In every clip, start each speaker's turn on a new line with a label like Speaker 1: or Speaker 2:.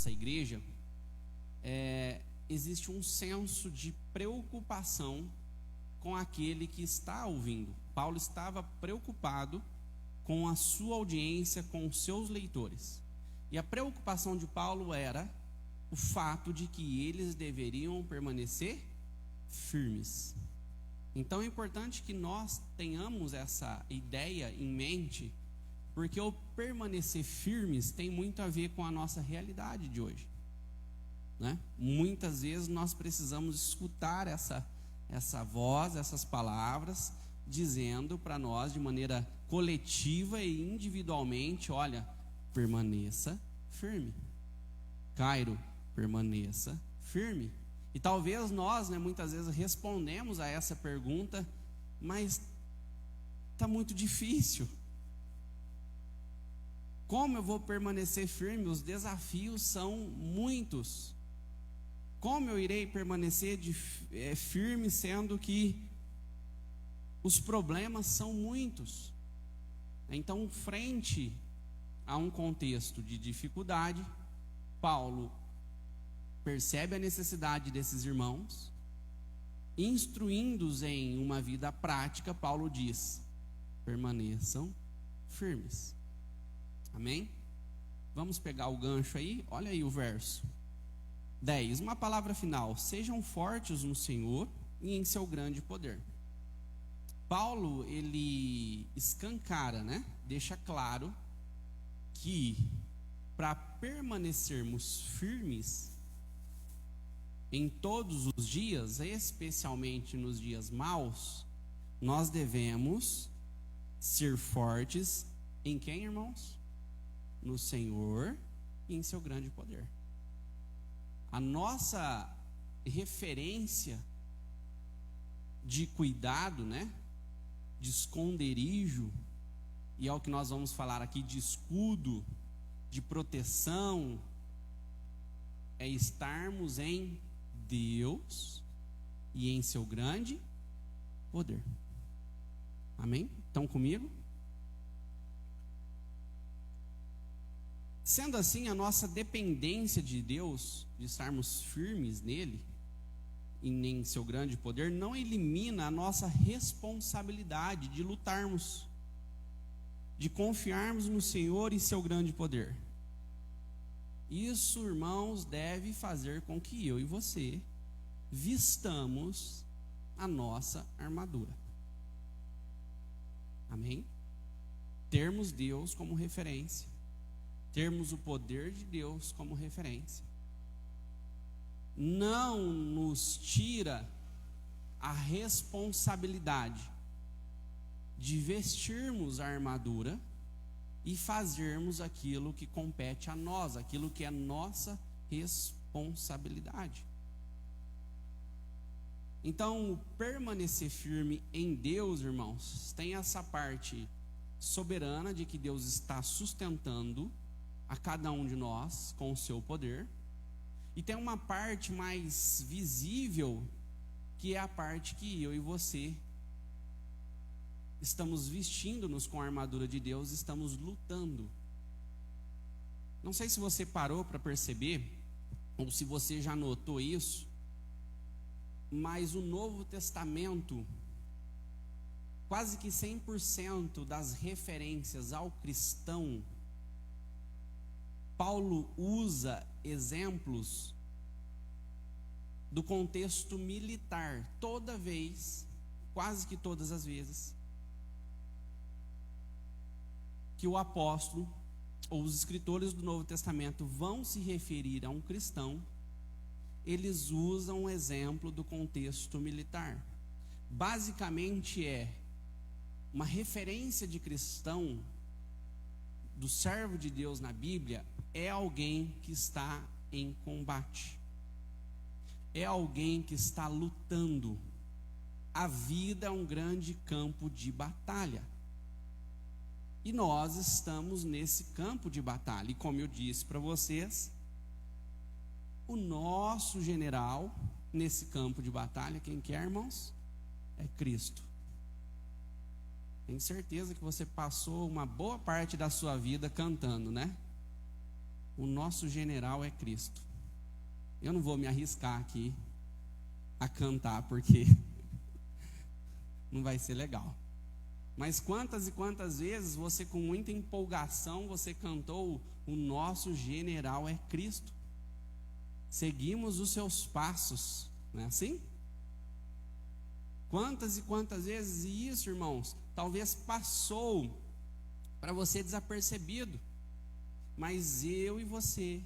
Speaker 1: dessa igreja, existe um senso de preocupação com aquele que está ouvindo. Paulo estava preocupado com a sua audiência, com os seus leitores. E a preocupação de Paulo era o fato de que eles deveriam permanecer firmes. Então é importante que nós tenhamos essa ideia em mente, porque o permanecer firmes tem muito a ver com a nossa realidade de hoje, né? Muitas vezes nós precisamos escutar essa voz, essas palavras, dizendo para nós de maneira coletiva e individualmente: olha, permaneça firme. Cairo, permaneça firme. E talvez nós, muitas vezes respondemos a essa pergunta, mas está muito difícil. Como eu vou permanecer firme? Os desafios são muitos. Como eu irei permanecer firme, sendo que os problemas são muitos? Então, frente a um contexto de dificuldade, Paulo percebe a necessidade desses irmãos, instruindo-os em uma vida prática. Paulo diz: permaneçam firmes. Amém? Vamos pegar o gancho aí, olha aí o verso 10, uma palavra final: sejam fortes no Senhor e em seu grande poder. Paulo, ele escancara, deixa claro que para permanecermos firmes em todos os dias, especialmente nos dias maus, nós devemos ser fortes em quem, irmãos? No Senhor e em seu grande poder. A nossa referência de cuidado, de esconderijo, e é o que nós vamos falar aqui, de escudo, de proteção, é estarmos em Deus e em seu grande poder. Amém? Estão comigo? Sendo assim, a nossa dependência de Deus, de estarmos firmes nele e em seu grande poder, não elimina a nossa responsabilidade de lutarmos, de confiarmos no Senhor e seu grande poder. Isso, irmãos, deve fazer com que eu e você vistamos a nossa armadura. Amém? Termos Deus como referência, termos o poder de Deus como referência, não nos tira a responsabilidade de vestirmos a armadura e fazermos aquilo que compete a nós, aquilo que é nossa responsabilidade. Então, permanecer firme em Deus, irmãos, tem essa parte soberana de que Deus está sustentando a cada um de nós com o seu poder, e tem uma parte mais visível, que é a parte que eu e você estamos vestindo-nos com a armadura de Deus, estamos lutando. Não sei se você parou para perceber, ou se você já notou isso, mas o Novo Testamento, quase que 100% das referências ao cristão, Paulo usa exemplos do contexto militar, toda vez, quase que todas as vezes, que o apóstolo ou os escritores do Novo Testamento vão se referir a um cristão, eles usam um exemplo do contexto militar. Basicamente é uma referência de cristão, do servo de Deus na Bíblia, é alguém que está em combate, é alguém que está lutando. A vida é um grande campo de batalha, e nós estamos nesse campo de batalha. E como eu disse para vocês, o nosso general nesse campo de batalha, quem que é, irmãos? É Cristo. Tenho certeza que você passou uma boa parte da sua vida cantando, O nosso general é Cristo. Eu não vou me arriscar aqui a cantar, porque não vai ser legal. Mas quantas e quantas vezes você, com muita empolgação, você cantou: o nosso general é Cristo. Seguimos os seus passos, não é assim? Quantas e quantas vezes, e isso, irmãos, talvez passou para você desapercebido, mas eu e você,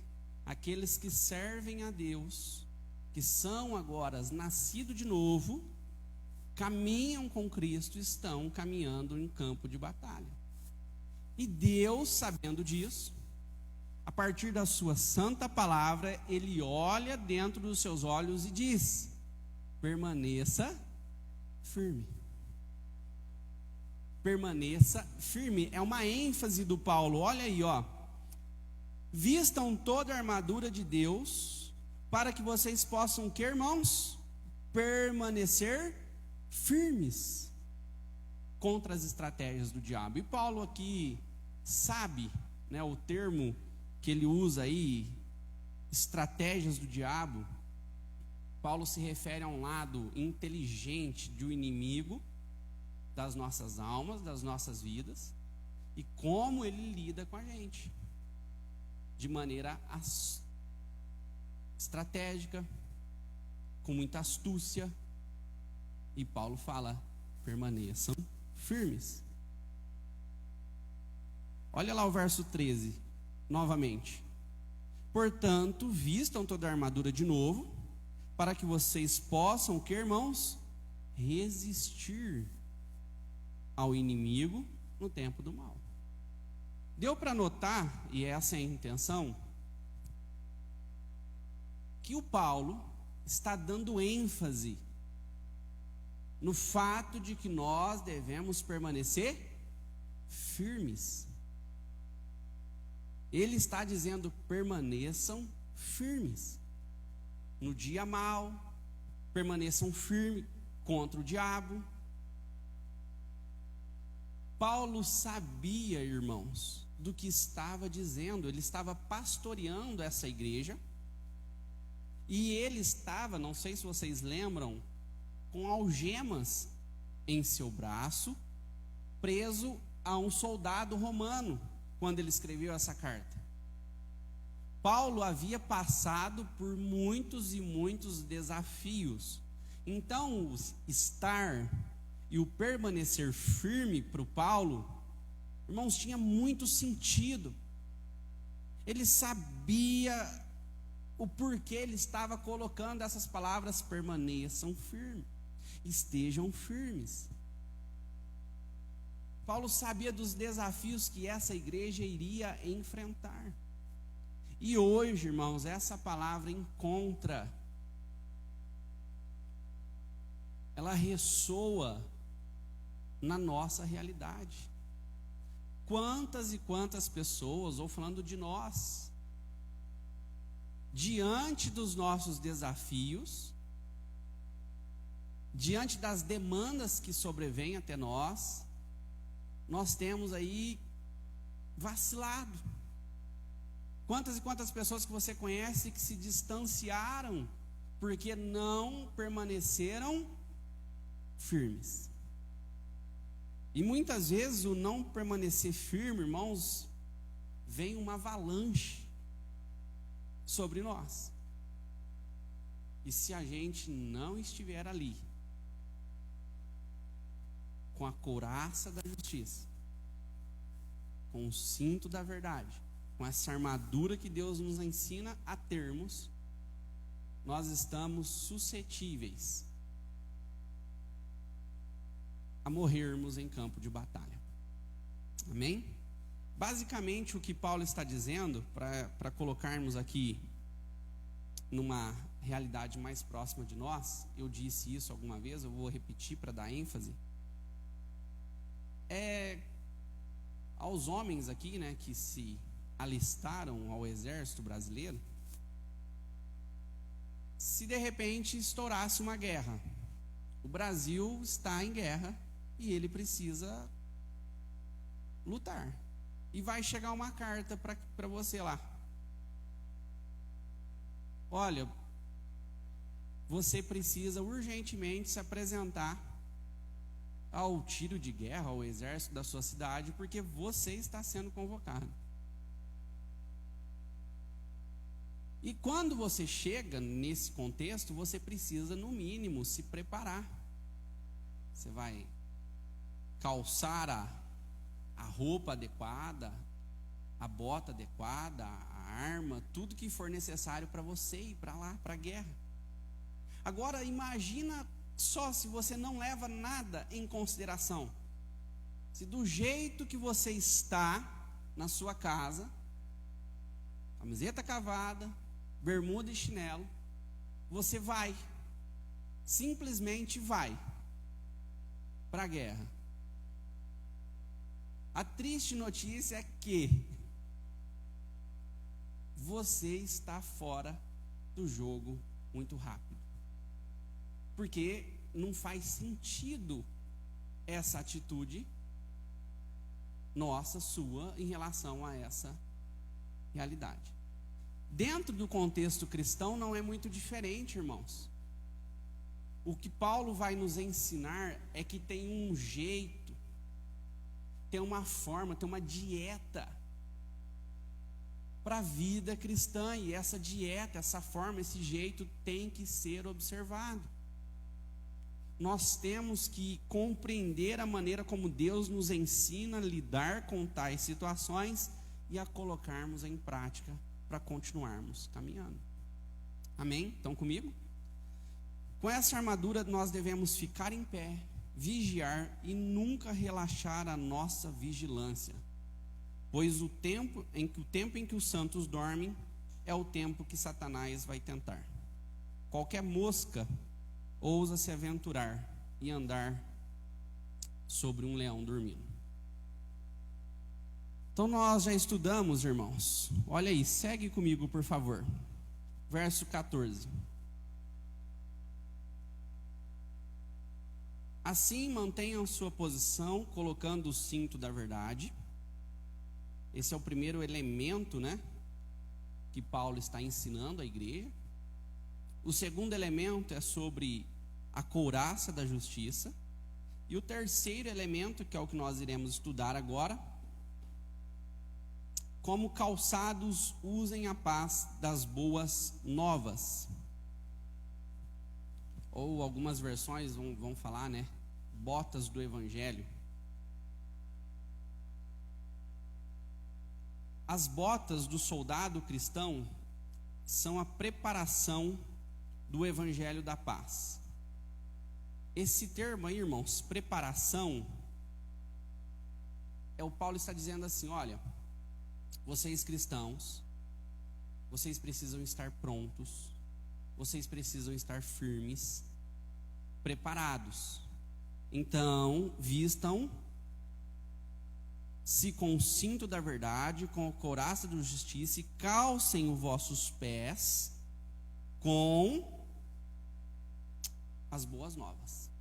Speaker 1: aqueles que servem a Deus, que são agora nascidos de novo, caminham com Cristo, estão caminhando em campo de batalha. E Deus, sabendo disso, a partir da sua santa palavra, Ele olha dentro dos seus olhos e diz: permaneça firme. Permaneça firme. É uma ênfase do Paulo. Olha aí, ó. Vistam toda a armadura de Deus, para que vocês possam, que, irmãos? Permanecer firmes contra as estratégias do diabo. E Paulo aqui sabe, né, o termo que ele usa aí, estratégias do diabo. Paulo se refere a um lado inteligente do inimigo das nossas almas, das nossas vidas, e como ele lida com a gente de maneira estratégica, com muita astúcia. E Paulo fala: permaneçam firmes. Olha lá o verso 13, novamente. Portanto, vistam toda a armadura de novo, para que vocês possam, que, irmãos? Resistir ao inimigo no tempo do mal. Deu para notar, e essa é a intenção, que o Paulo está dando ênfase no fato de que nós devemos permanecer firmes. Ele está dizendo: permaneçam firmes no dia mau, permaneçam firmes contra o diabo. Paulo sabia, irmãos, do que estava dizendo. Ele estava pastoreando essa igreja, e ele estava, não sei se vocês lembram, com algemas em seu braço, preso a um soldado romano, quando ele escreveu essa carta. Paulo havia passado por muitos e muitos desafios. Então, o estar e o permanecer firme para o Paulo, irmãos, tinha muito sentido. Ele sabia o porquê ele estava colocando essas palavras: permaneçam firmes, estejam firmes. Paulo sabia dos desafios que essa igreja iria enfrentar. E hoje, irmãos, essa palavra ela ressoa na nossa realidade. Quantas e quantas pessoas, ou falando de nós, diante dos nossos desafios, diante das demandas que sobrevêm até nós temos aí vacilado. Quantas e quantas pessoas que você conhece que se distanciaram porque não permaneceram firmes. E muitas vezes o não permanecer firme, irmãos, vem uma avalanche sobre nós. E se a gente não estiver ali, com a couraça da justiça, com o cinto da verdade, com essa armadura que Deus nos ensina a termos, nós estamos suscetíveis a morrermos em campo de batalha. Amém? Basicamente, o que Paulo está dizendo, para colocarmos aqui numa realidade mais próxima de nós, eu disse isso alguma vez, eu vou repetir para dar ênfase, aos homens aqui, né, que se alistaram ao exército brasileiro, se de repente estourasse uma guerra, o Brasil está em guerra e ele precisa lutar, e vai chegar uma carta para você lá: olha, você precisa urgentemente se apresentar ao tiro de guerra, ao exército da sua cidade, porque você está sendo convocado. E quando você chega nesse contexto, você precisa, no mínimo, se preparar. Você vai calçar a roupa adequada, a bota adequada, a arma, tudo que for necessário para você ir para lá, para a guerra. Agora, imagina só se você não leva nada em consideração. Se do jeito que você está na sua casa, camiseta cavada, bermuda e chinelo, você vai, simplesmente vai para a guerra. A triste notícia é que você está fora do jogo muito rápido, porque não faz sentido essa atitude nossa, sua, em relação a essa realidade. Dentro do contexto cristão não é muito diferente, irmãos. O que Paulo vai nos ensinar é que tem um jeito, tem uma forma, tem uma dieta para a vida cristã, e essa dieta, essa forma, esse jeito tem que ser observado. Nós temos que compreender a maneira como Deus nos ensina a lidar com tais situações e a colocarmos em prática para continuarmos caminhando. Amém? Estão comigo? Com essa armadura nós devemos ficar em pé, vigiar e nunca relaxar a nossa vigilância, pois o tempo em que os santos dormem é o tempo que Satanás vai tentar. Qualquer mosca ousa se aventurar e andar sobre um leão dormindo. Então nós já estudamos, irmãos. Olha aí, segue comigo, por favor. Verso 14. Assim mantenham sua posição, colocando o cinto da verdade. Esse é o primeiro elemento, né, que Paulo está ensinando à igreja. O segundo elemento é sobre a couraça da justiça. E o terceiro elemento, que é o que nós iremos estudar agora, como calçados usem a paz das boas novas. Ou algumas versões vão falar, né, botas do evangelho. As botas do soldado cristão são a preparação do evangelho da paz. Esse termo aí, irmãos, preparação, o Paulo está dizendo assim, olha, vocês cristãos, vocês precisam estar prontos, vocês precisam estar firmes, preparados. Então, vistam-se com o cinto da verdade, com a couraça da justiça, e calcem os vossos pés com as boas novas.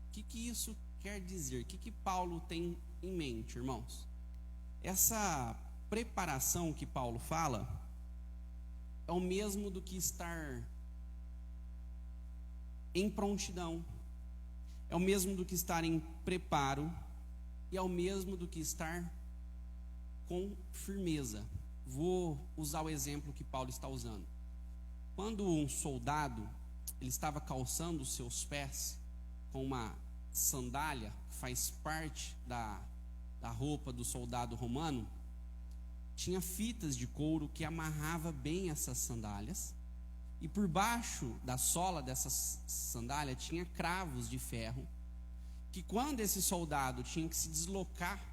Speaker 1: O que isso quer dizer? O que Paulo tem em mente, irmãos? Essa preparação que Paulo fala é o mesmo do que estar em prontidão, é o mesmo do que estar em preparo, e é o mesmo do que estar com firmeza. Vou usar o exemplo que Paulo está usando. Quando um soldado ele estava calçando os seus pés com uma sandália, que faz parte da roupa do soldado romano, tinha fitas de couro que amarrava bem essas sandálias, e por baixo da sola dessa sandália tinha cravos de ferro, que quando esse soldado tinha que se deslocar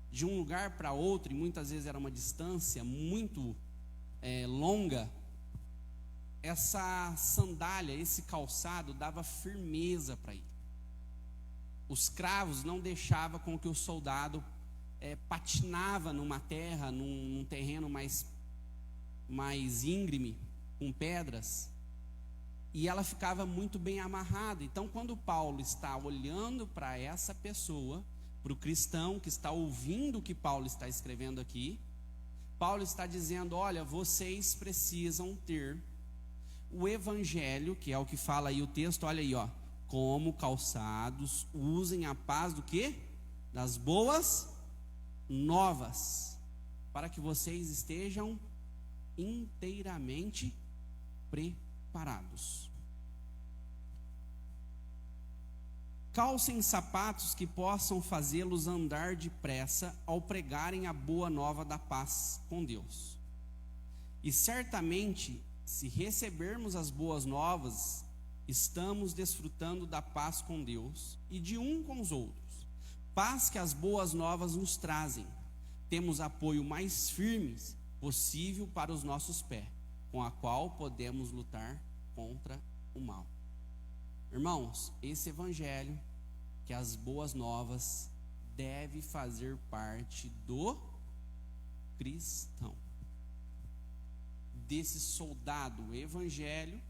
Speaker 1: de um lugar para outro, e muitas vezes era uma distância muito longa, essa sandália, esse calçado dava firmeza para ele. Os cravos não deixavam com que o soldado patinava numa terra, num terreno mais íngreme, com pedras, e ela ficava muito bem amarrada. Então, quando Paulo está olhando para essa pessoa, para o cristão que está ouvindo o que Paulo está escrevendo aqui, Paulo está dizendo, olha, vocês precisam ter o evangelho, que é o que fala aí o texto, olha aí, ó, como calçados, usem a paz do quê? Das boas novas, para que vocês estejam inteiramente preparados. Calcem sapatos que possam fazê-los andar depressa ao pregarem a boa nova da paz com Deus. E certamente, se recebermos as boas novas, estamos desfrutando da paz com Deus e de um com os outros. Paz que as boas novas nos trazem. Temos apoio mais firme possível para os nossos pés, com a qual podemos lutar contra o mal. Irmãos, esse evangelho, que as boas novas, deve fazer parte do cristão. Desse soldado, o evangelho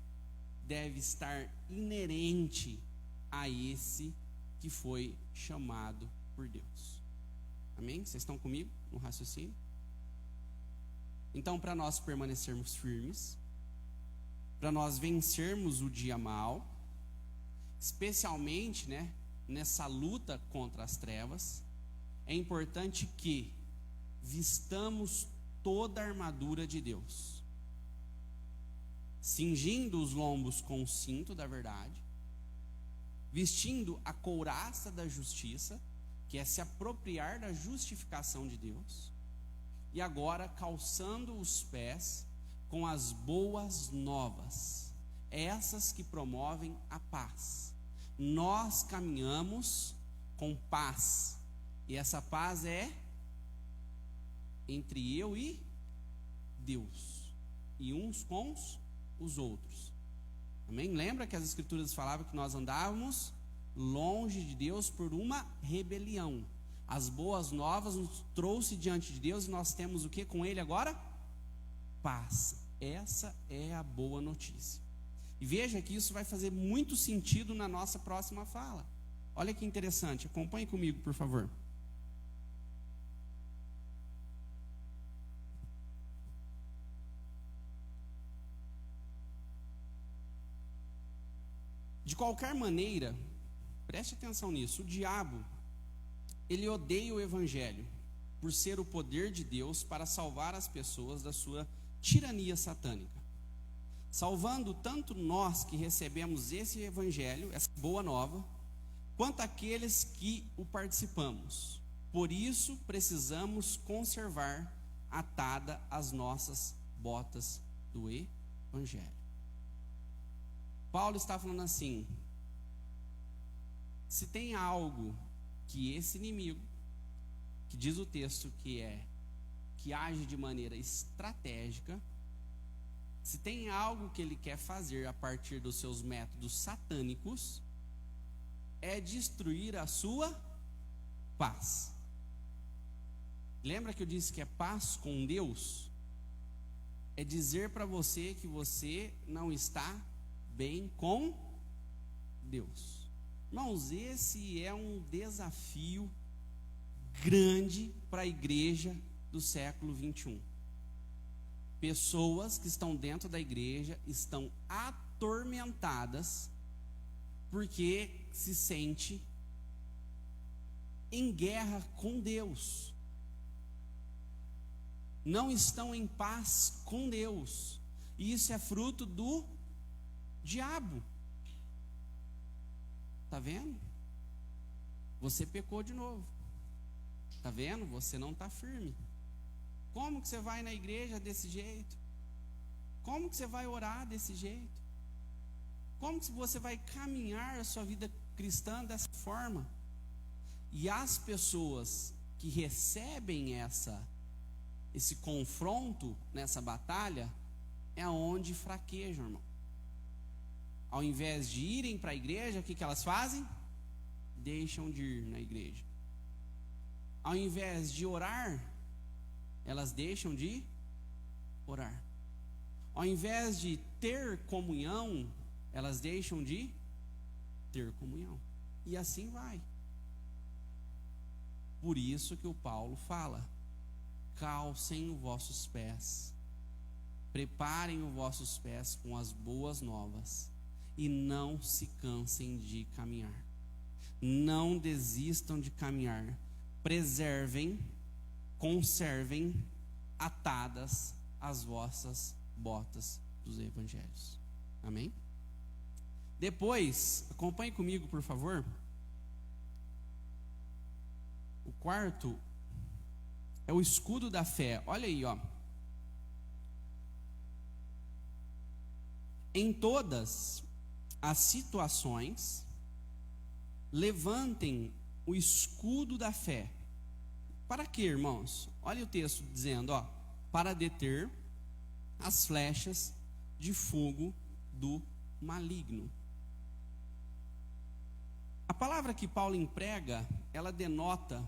Speaker 1: deve estar inerente a esse que foi chamado por Deus. Amém? Vocês estão comigo no raciocínio? Então, para nós permanecermos firmes, para nós vencermos o dia mal, especialmente, nessa luta contra as trevas, é importante que vistamos toda a armadura de Deus, cingindo os lombos com o cinto da verdade, vestindo a couraça da justiça, que é se apropriar da justificação de Deus, e agora calçando os pés com as boas novas, essas que promovem a paz. Nós caminhamos com paz, e essa paz é entre eu e Deus, e uns com os outros. Amém? Lembra que as escrituras falavam que nós andávamos longe de Deus por uma rebelião. As boas novas nos trouxe diante de Deus, e nós temos o que com Ele agora? Paz. Essa é a boa notícia. E veja que isso vai fazer muito sentido na nossa próxima fala. Olha que interessante, acompanhe comigo, por favor. De qualquer maneira, preste atenção nisso, o diabo, ele odeia o evangelho, por ser o poder de Deus para salvar as pessoas da sua tirania satânica, salvando tanto nós que recebemos esse evangelho, essa boa nova, quanto aqueles que o participamos. Por isso precisamos conservar atada as nossas botas do evangelho. Paulo está falando assim: se tem algo que esse inimigo, que diz o texto que age de maneira estratégica, se tem algo que ele quer fazer a partir dos seus métodos satânicos, é destruir a sua paz. Lembra que eu disse que é paz com Deus? É dizer para você que você não está bem com Deus. Irmãos, esse é um desafio grande para a igreja do século 21. Pessoas que estão dentro da igreja estão atormentadas porque se sente em guerra com Deus. Não estão em paz com Deus. E isso é fruto do diabo. Está vendo? Você pecou de novo. Está vendo? Você não está firme. Como que você vai na igreja desse jeito? Como que você vai orar desse jeito? Como que você vai caminhar a sua vida cristã dessa forma? E as pessoas que recebem esse confronto nessa batalha é onde fraquejam, irmão. Ao invés de irem para a igreja, o que elas fazem? Deixam de ir na igreja. Ao invés de orar, elas deixam de orar. Ao invés de ter comunhão, elas deixam de ter comunhão. E assim vai. Por isso que o Paulo fala: calcem os vossos pés, preparem os vossos pés com as boas novas, e não se cansem de caminhar. Não desistam de caminhar. Preservem, conservem atadas as vossas botas dos evangelhos. Amém? Depois, acompanhe comigo, por favor. O quarto é o escudo da fé. Olha aí, ó. Em todas as situações, levantem o escudo da fé. Para quê, irmãos? Olha o texto dizendo, ó, para deter as flechas de fogo do maligno. A palavra que Paulo emprega, ela denota,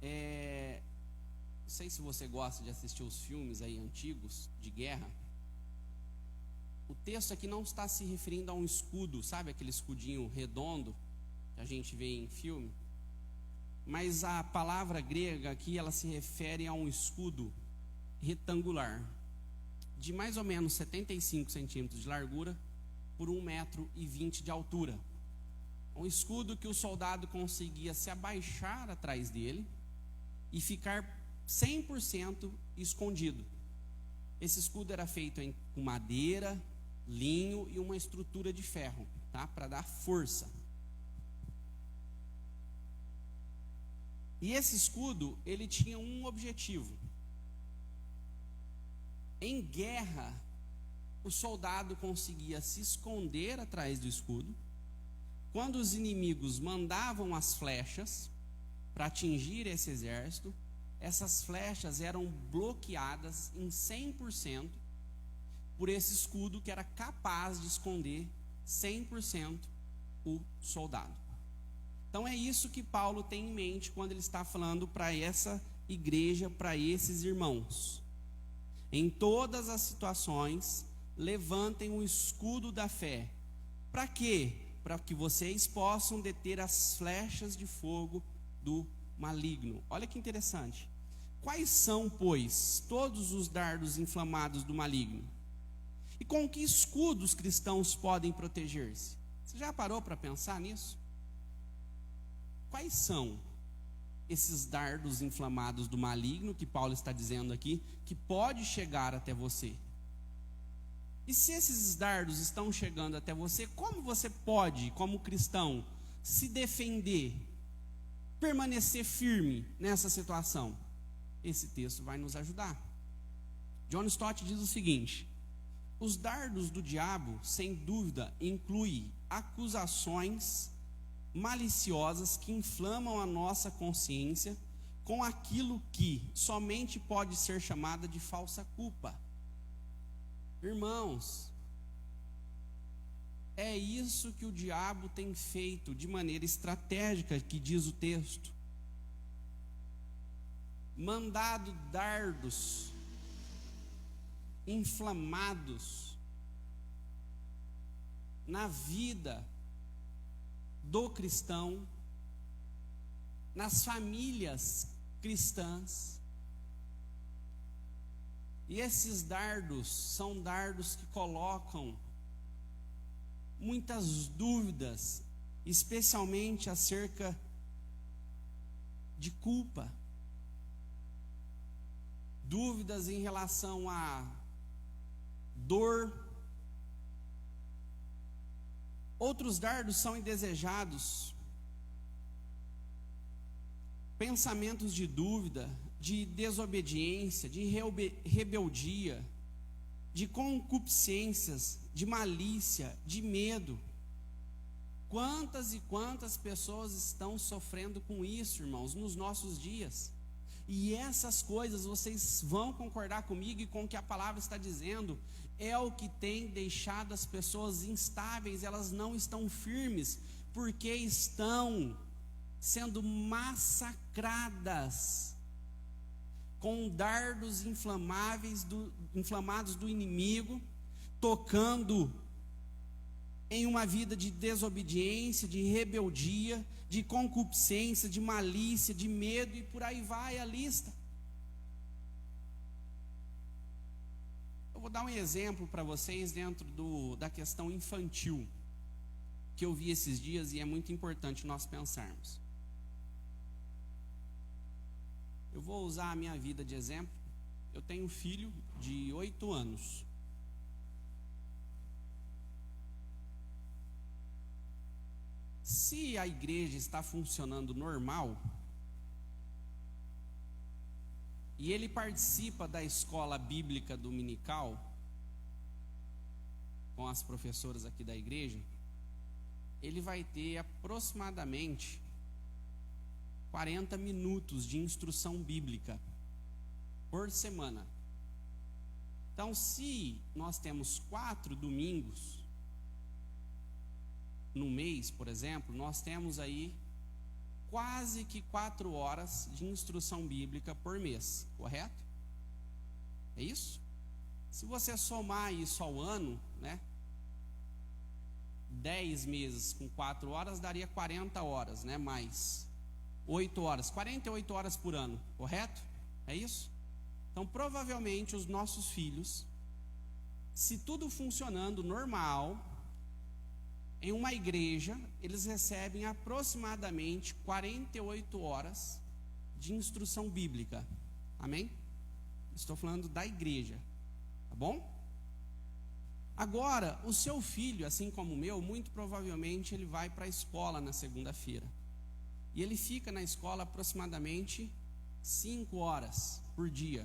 Speaker 1: não sei se você gosta de assistir os filmes aí antigos de guerra. O texto aqui não está se referindo a um escudo, sabe aquele escudinho redondo que a gente vê em filme? Mas a palavra grega aqui, ela se refere a um escudo retangular, de mais ou menos 75 centímetros de largura por 1,20 metro de altura. Um escudo que o soldado conseguia se abaixar atrás dele e ficar 100% escondido. Esse escudo era feito com madeira, linho e uma estrutura de ferro, tá? Para dar força. E esse escudo, ele tinha um objetivo. Em guerra, o soldado conseguia se esconder atrás do escudo. Quando os inimigos mandavam as flechas para atingir esse exército, essas flechas eram bloqueadas em 100% por esse escudo que era capaz de esconder 100% o soldado. Então é isso que Paulo tem em mente quando ele está falando para essa igreja, para esses irmãos. Em todas as situações, levantem o escudo da fé. Para quê? Para que vocês possam deter as flechas de fogo do maligno. Olha que interessante. Quais são, pois, todos os dardos inflamados do maligno? E com que escudo os cristãos podem proteger-se? Você já parou para pensar nisso? Quais são esses dardos inflamados do maligno que Paulo está dizendo aqui, que pode chegar até você? E se esses dardos estão chegando até você, como você pode, como cristão, se defender, permanecer firme nessa situação? Esse texto vai nos ajudar. John Stott diz o seguinte: os dardos do diabo, sem dúvida, incluem acusações maliciosas que inflamam a nossa consciência com aquilo que somente pode ser chamada de falsa culpa. Irmãos, é isso que o diabo tem feito de maneira estratégica, que diz o texto. Mandado dardos inflamados na vida do cristão, nas famílias cristãs. E esses dardos são dardos que colocam muitas dúvidas, especialmente acerca de culpa. Dúvidas em relação à dor. Outros dardos são indesejados. Pensamentos de dúvida, de desobediência, de rebeldia, de concupiscências, de malícia, de medo. Quantas e quantas pessoas estão sofrendo com isso, irmãos, nos nossos dias? E essas coisas, vocês vão concordar comigo e com o que a palavra está dizendo, é o que tem deixado as pessoas instáveis, elas não estão firmes, porque estão sendo massacradas com dardos inflamados do inimigo, tocando em uma vida de desobediência, de rebeldia, de concupiscência, de malícia, de medo, e por aí vai a lista. vou dar um exemplo para vocês dentro da questão infantil, que eu vi esses dias e é muito importante nós pensarmos. Eu vou usar a minha vida de exemplo. Eu tenho um filho de 8 anos. Se a igreja está funcionando normal, e ele participa da escola bíblica dominical, com as professoras aqui da igreja, ele vai ter aproximadamente 40 minutos de instrução bíblica por semana. Então, se nós temos 4 domingos no mês, por exemplo, nós temos aí quase que 4 horas de instrução bíblica por mês, correto? É isso? Se você somar isso ao ano, né? 10 meses com 4 horas daria 40 horas, né? Mais 8 horas, 48 horas por ano, correto? É isso? Então, provavelmente, os nossos filhos, se tudo funcionando normal, em uma igreja, eles recebem aproximadamente 48 horas de instrução bíblica. Amém? Estou falando da igreja, tá bom? Agora, o seu filho, assim como o meu, muito provavelmente ele vai para a escola na segunda-feira. E ele fica na escola aproximadamente 5 horas por dia,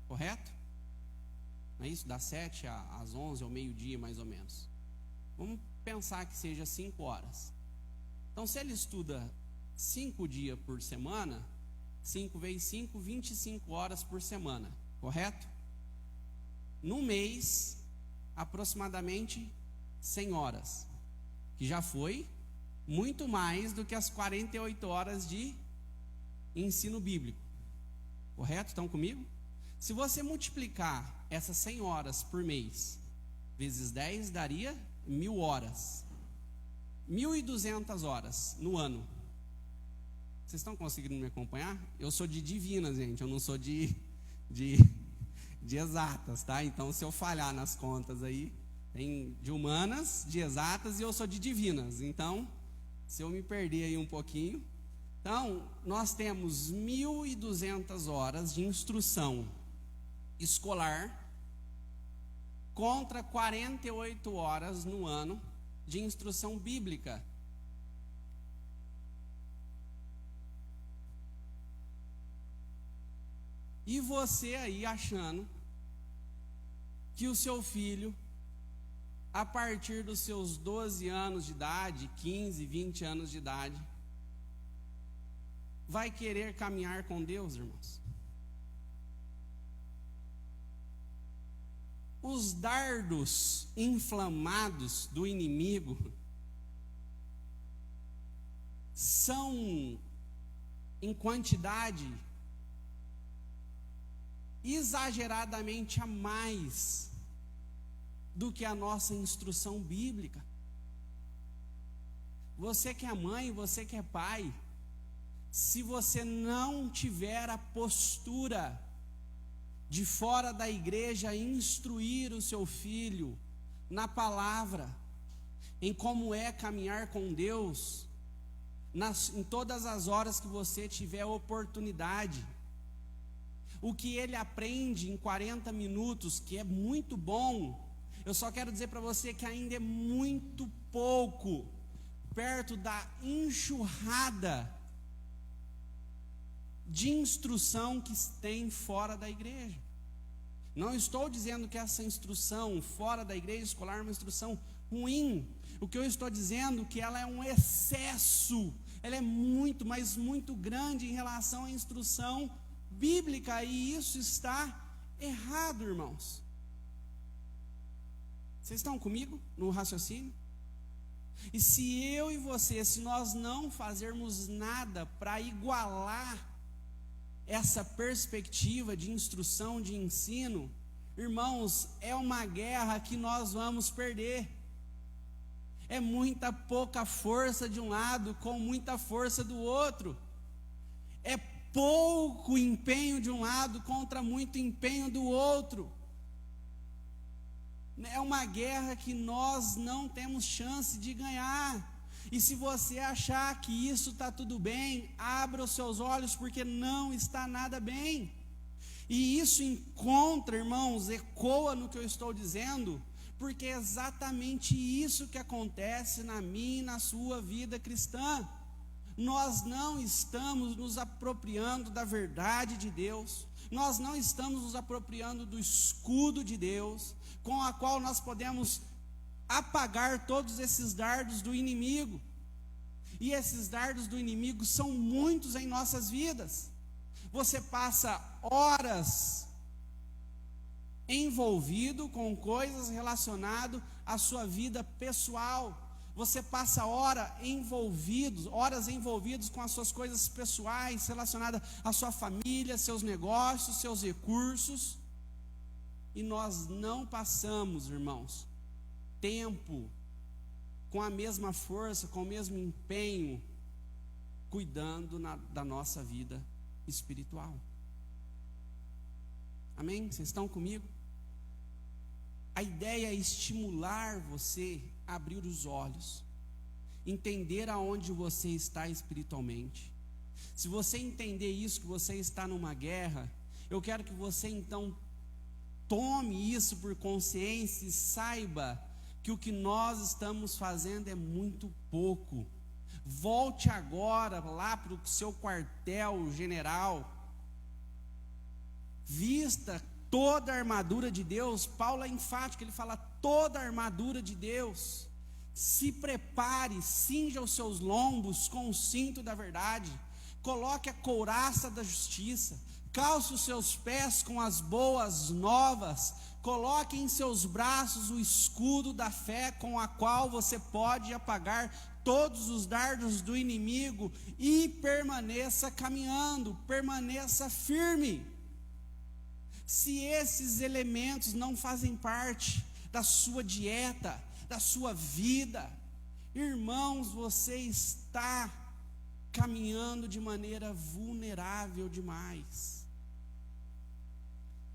Speaker 1: correto? Não é isso? Das 7 às 11, ao meio-dia mais ou menos. Vamos pensar que seja 5 horas. Então, se ele estuda 5 dias por semana, 5 vezes 5, 25 horas por semana, correto? No mês, aproximadamente 100 horas, que já foi muito mais do que as 48 horas de ensino bíblico, correto? Estão comigo? Se você multiplicar essas 100 horas por mês vezes 10, daria 1.000 horas, 1.200 horas no ano. Vocês estão conseguindo me acompanhar? Eu sou de divinas, gente, eu não sou de exatas, tá? Então, se eu falhar nas contas aí, tem de humanas, de exatas, e eu sou de divinas. Então, se eu me perder aí um pouquinho. Então, nós temos 1.200 horas de instrução escolar contra 48 horas no ano de instrução bíblica. E você aí achando que o seu filho, a partir dos seus 12 anos de idade, 15, 20 anos de idade, vai querer caminhar com Deus, irmãos? Os dardos inflamados do inimigo são, em quantidade, exageradamente a mais do que a nossa instrução bíblica. Você que é mãe, você que é pai, se você não tiver a postura de fora da igreja instruir o seu filho na palavra, em como é caminhar com Deus, em todas as horas que você tiver oportunidade, o que ele aprende em 40 minutos, que é muito bom, eu só quero dizer para você que ainda é muito pouco, perto da enxurrada de instrução que tem fora da igreja. Não estou dizendo que essa instrução fora da igreja escolar é uma instrução ruim. O que eu estou dizendo é que ela é um excesso, ela é muito, mas muito grande em relação à instrução bíblica, e isso está errado, irmãos. Vocês estão comigo no raciocínio? E se eu e você, se nós não fazermos nada para igualar essa perspectiva de instrução, de ensino, irmãos, é uma guerra que nós vamos perder. É muita pouca força de um lado com muita força do outro. É pouco empenho de um lado contra muito empenho do outro. É uma guerra que nós não temos chance de ganhar. E se você achar que isso está tudo bem, abra os seus olhos, porque não está nada bem. E isso encontra, irmãos, ecoa no que eu estou dizendo, porque é exatamente isso que acontece na minha e na sua vida cristã. Nós não estamos nos apropriando da verdade de Deus, nós não estamos nos apropriando do escudo de Deus, com a qual nós podemos apagar todos esses dardos do inimigo. E esses dardos do inimigo são muitos em nossas vidas. Você passa horas envolvido com coisas relacionadas à sua vida pessoal. Você passa horas envolvidos com as suas coisas pessoais, relacionadas à sua família, seus negócios, seus recursos. E nós não passamos, irmãos, tempo com a mesma força, com o mesmo empenho, cuidando da nossa vida espiritual. Amém? Vocês estão comigo? A ideia é estimular você a abrir os olhos, entender aonde você está espiritualmente. Se você entender isso, que você está numa guerra, eu quero que você então tome isso por consciência e saiba que o que nós estamos fazendo é muito pouco. Volte agora lá para o seu quartel general, vista toda a armadura de Deus. Paulo é enfático, ele fala toda a armadura de Deus. Se prepare, cinja os seus lombos com o cinto da verdade, coloque a couraça da justiça, calce os seus pés com as boas novas, coloque em seus braços o escudo da fé, com a qual você pode apagar todos os dardos do inimigo, e permaneça caminhando, permaneça firme. Se esses elementos não fazem parte da sua dieta, da sua vida, irmãos, você está caminhando de maneira vulnerável demais.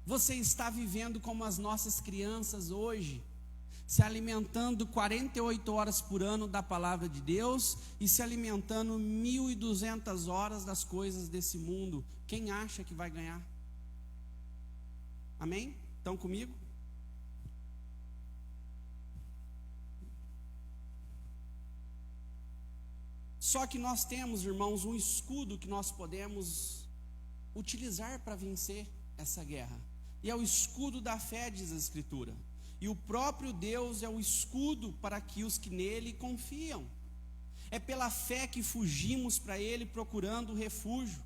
Speaker 1: Você está vivendo como as nossas crianças hoje, se alimentando 48 horas por ano da palavra de Deus e se alimentando 1.200 horas das coisas desse mundo. Quem acha que vai ganhar? Amém? Estão comigo? Só que nós temos, irmãos, um escudo que nós podemos utilizar para vencer essa guerra. E é o escudo da fé, diz a Escritura. E o próprio Deus é o escudo para que os que nele confiam. É pela fé que fugimos para ele procurando refúgio.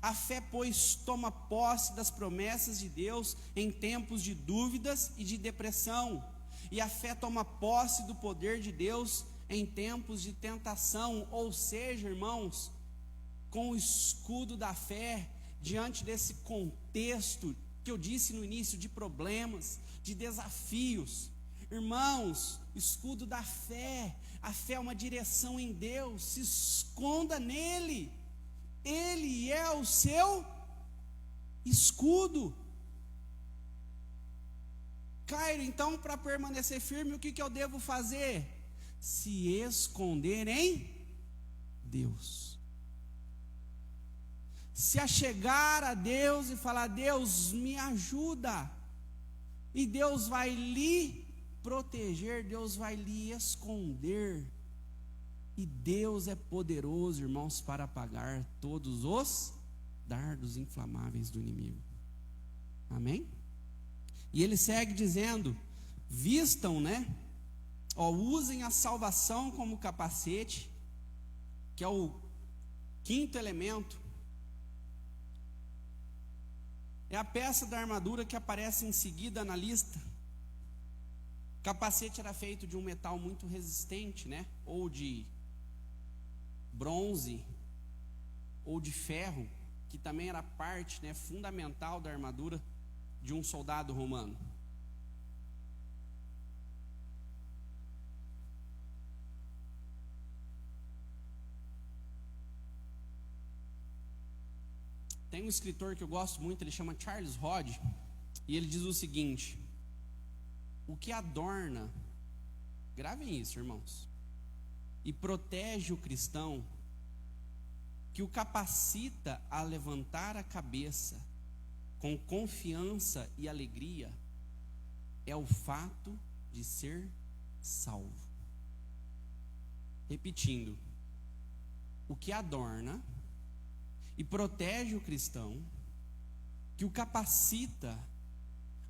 Speaker 1: A fé, pois, toma posse das promessas de Deus em tempos de dúvidas e de depressão. E a fé toma posse do poder de Deus em tempos de tentação. Ou seja, irmãos, com o escudo da fé, diante desse contexto que eu disse no início, de problemas, de desafios, irmãos, escudo da fé, a fé é uma direção em Deus, se esconda nele, ele é o seu escudo. Cairo, então, para permanecer firme, o que eu devo fazer? Se esconder em Deus. Se achegar a Deus e falar: Deus, me ajuda. E Deus vai lhe proteger, Deus vai lhe esconder. E Deus é poderoso, irmãos, para apagar todos os dardos inflamáveis do inimigo. Amém? E ele segue dizendo: vistam, usem a salvação como capacete, que é o quinto elemento. É a peça da armadura que aparece em seguida na lista. O capacete era feito de um metal muito resistente, ou de bronze, ou de ferro, que também era parte, fundamental da armadura de um soldado romano. Tem um escritor que eu gosto muito, ele chama Charles Hodge, e ele diz o seguinte: o que adorna, gravem isso, irmãos, e protege o cristão, que o capacita a levantar a cabeça com confiança e alegria, é o fato de ser salvo. Repetindo, o que adorna e protege o cristão, que o capacita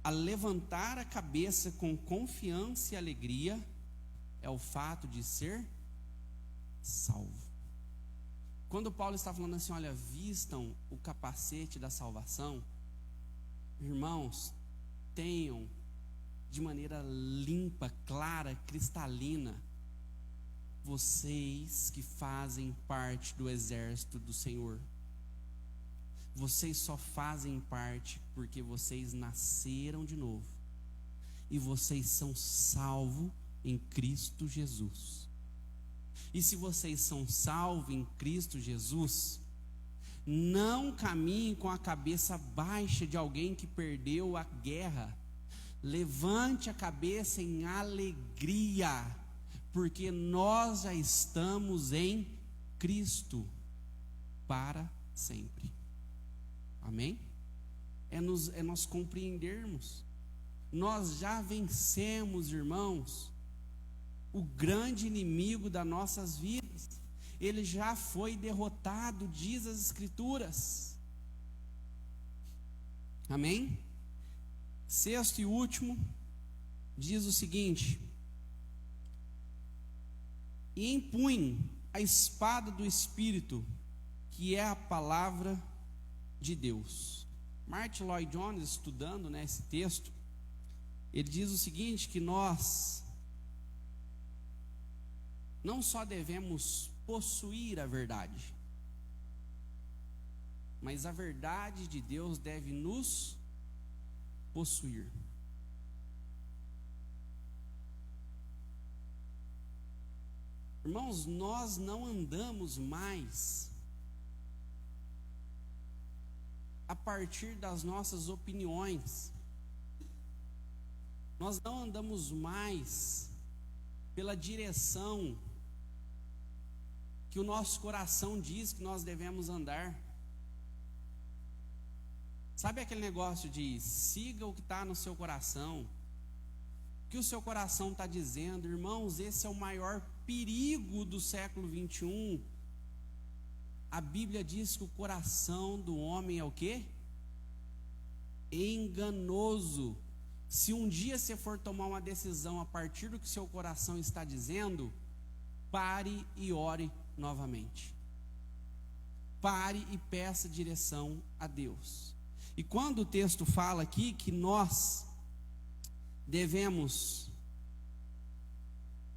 Speaker 1: a levantar a cabeça com confiança e alegria, é o fato de ser salvo. Quando Paulo está falando assim, olha, vistam o capacete da salvação, irmãos, tenham de maneira limpa, clara, cristalina, vocês que fazem parte do exército do Senhor, vocês só fazem parte porque vocês nasceram de novo, e vocês são salvos em Cristo Jesus. E se vocês são salvos em Cristo Jesus, não caminhem com a cabeça baixa de alguém que perdeu a guerra. Levante a cabeça em alegria, porque nós já estamos em Cristo para sempre. Amém? É nós compreendermos. Nós já vencemos, irmãos, o grande inimigo das nossas vidas. Ele já foi derrotado, diz as Escrituras. Amém? Sexto e último, diz o seguinte: e empunhem a espada do Espírito, que é a palavra de Deus. Martin Lloyd Jones, estudando esse texto, ele diz o seguinte, que nós não só devemos possuir a verdade, mas a verdade de Deus deve nos possuir. Irmãos, nós não andamos mais a partir das nossas opiniões, nós não andamos mais pela direção que o nosso coração diz que nós devemos andar. Sabe aquele negócio de siga o que está no seu coração, o que o seu coração está dizendo? Irmãos, esse é o maior perigo do século 21. A Bíblia diz que o coração do homem é o quê? Enganoso. Se um dia você for tomar uma decisão a partir do que seu coração está dizendo, pare e ore novamente. Pare e peça direção a Deus. E quando o texto fala aqui que nós devemos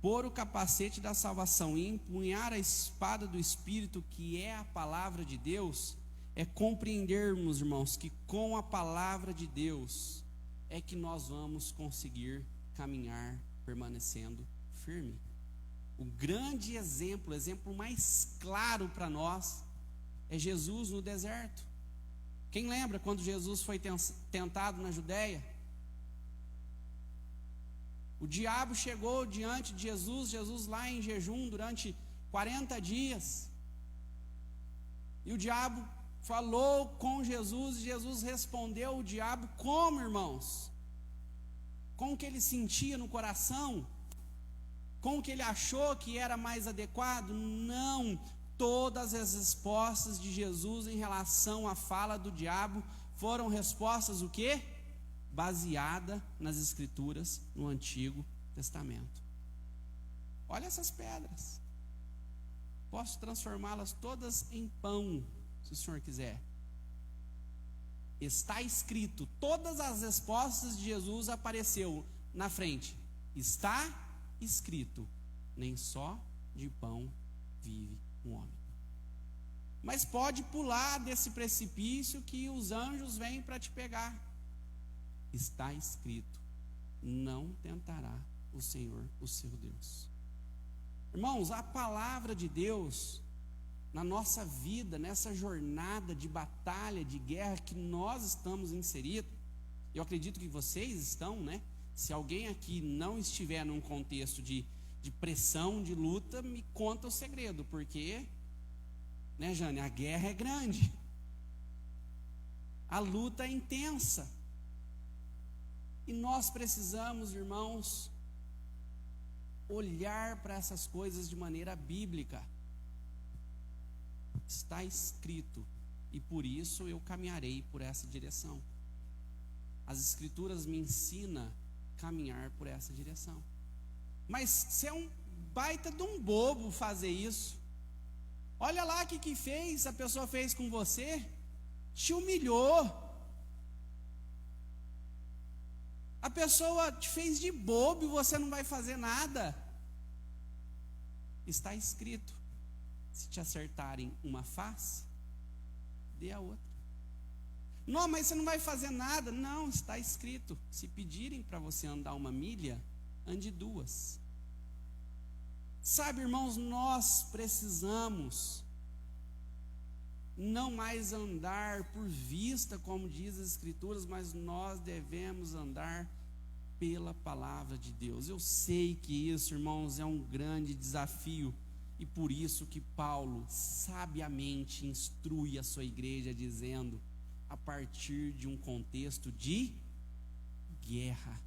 Speaker 1: pôr o capacete da salvação e empunhar a espada do Espírito, que é a palavra de Deus, é compreendermos, irmãos, que com a palavra de Deus é que nós vamos conseguir caminhar permanecendo firme. O grande exemplo, o exemplo mais claro para nós é Jesus no deserto. Quem lembra quando Jesus foi tentado na Judéia? O diabo chegou diante de Jesus lá em jejum durante 40 dias. E o diabo falou com Jesus, e Jesus respondeu o diabo como, irmãos? Com o que ele sentia no coração? Com o que ele achou que era mais adequado? Não. Todas as respostas de Jesus em relação à fala do diabo foram respostas o quê? Baseada nas Escrituras no Antigo Testamento. Olha essas pedras. Posso transformá-las todas em pão, se o Senhor quiser. Está escrito. Todas as respostas de Jesus apareceu na frente. Está escrito: nem só de pão vive um homem. Mas pode pular desse precipício que os anjos vêm para te pegar. Está escrito: não tentará o Senhor, o seu Deus. Irmãos, a palavra de Deus na nossa vida, nessa jornada de batalha, de guerra que nós estamos inseridos, eu acredito que vocês estão, Se alguém aqui não estiver num contexto de pressão, de luta, me conta o segredo, porque, né, Jane, a guerra é grande, a luta é intensa, e nós precisamos, irmãos, olhar para essas coisas de maneira bíblica. Está escrito, e por isso eu caminharei por essa direção. As Escrituras me ensinam a caminhar por essa direção. Mas você é um baita de um bobo fazer isso. Olha lá o que fez, a pessoa fez com você, te humilhou. A pessoa te fez de bobo e você não vai fazer nada. Está escrito: se te acertarem uma face, dê a outra. Não, mas você não vai fazer nada. Não, está escrito: se pedirem para você andar 1 milha, ande 2. Sabe, irmãos, nós precisamos não mais andar por vista, como diz as Escrituras, mas nós devemos andar pela palavra de Deus. Eu sei que isso, irmãos, é um grande desafio, e por isso que Paulo sabiamente instrui a sua igreja, dizendo, a partir de um contexto de guerra.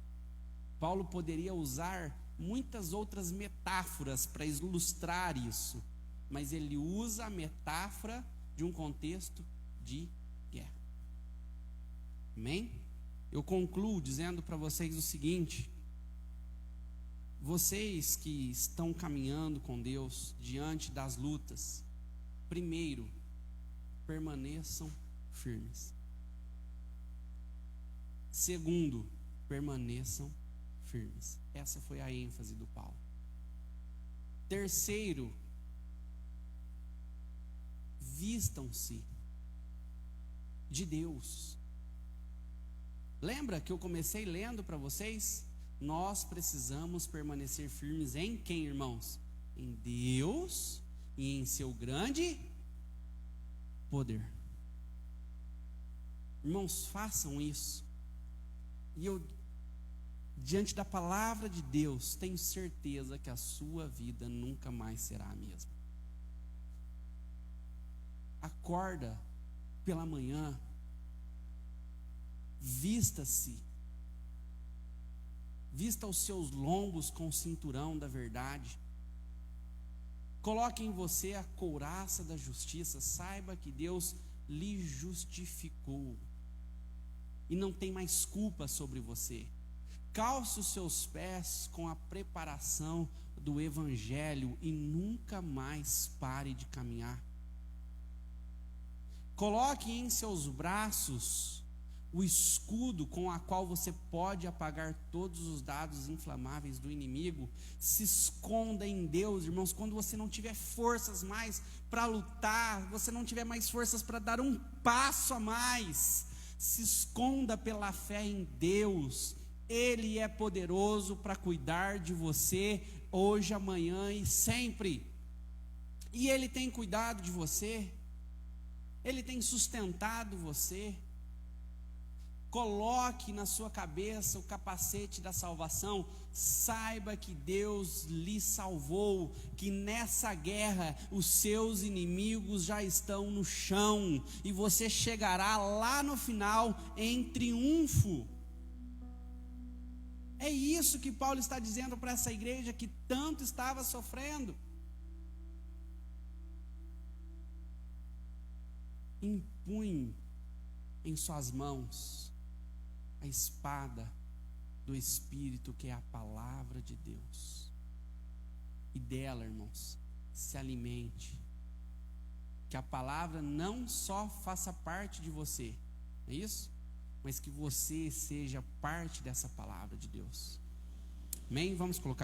Speaker 1: Paulo poderia usar muitas outras metáforas para ilustrar isso, mas ele usa a metáfora de um contexto de guerra. Amém? Eu concluo dizendo para vocês o seguinte: vocês que estão caminhando com Deus diante das lutas, primeiro, permaneçam firmes. Segundo, permaneçam firmes. Essa foi a ênfase do Paulo. Terceiro, vistam-se de Deus. Lembra que eu comecei lendo para vocês? Nós precisamos permanecer firmes em quem, irmãos? Em Deus e em seu grande poder. Irmãos, façam isso. E eu, diante da palavra de Deus, tenho certeza que a sua vida nunca mais será a mesma. Acorda pela manhã, vista-se, vista os seus lombos com o cinturão da verdade, coloque em você a couraça da justiça, saiba que Deus lhe justificou e não tem mais culpa sobre você. Calce os seus pés com a preparação do Evangelho e nunca mais pare de caminhar. Coloque em seus braços o escudo com a qual você pode apagar todos os dados inflamáveis do inimigo. Se esconda em Deus, irmãos, quando você não tiver forças mais para lutar, você não tiver mais forças para dar um passo a mais, se esconda pela fé em Deus. Ele é poderoso para cuidar de você hoje, amanhã e sempre. E Ele tem cuidado de você, Ele tem sustentado você. Coloque na sua cabeça o capacete da salvação. Saiba que Deus lhe salvou, que nessa guerra os seus inimigos já estão no chão e você chegará lá no final em triunfo. É isso que Paulo está dizendo para essa igreja que tanto estava sofrendo. Empunhe em suas mãos a espada do Espírito, que é a palavra de Deus, e dela, irmãos, se alimente. Que a palavra não só faça parte de você, é isso? Mas que você seja parte dessa palavra de Deus. Amém? Vamos colocar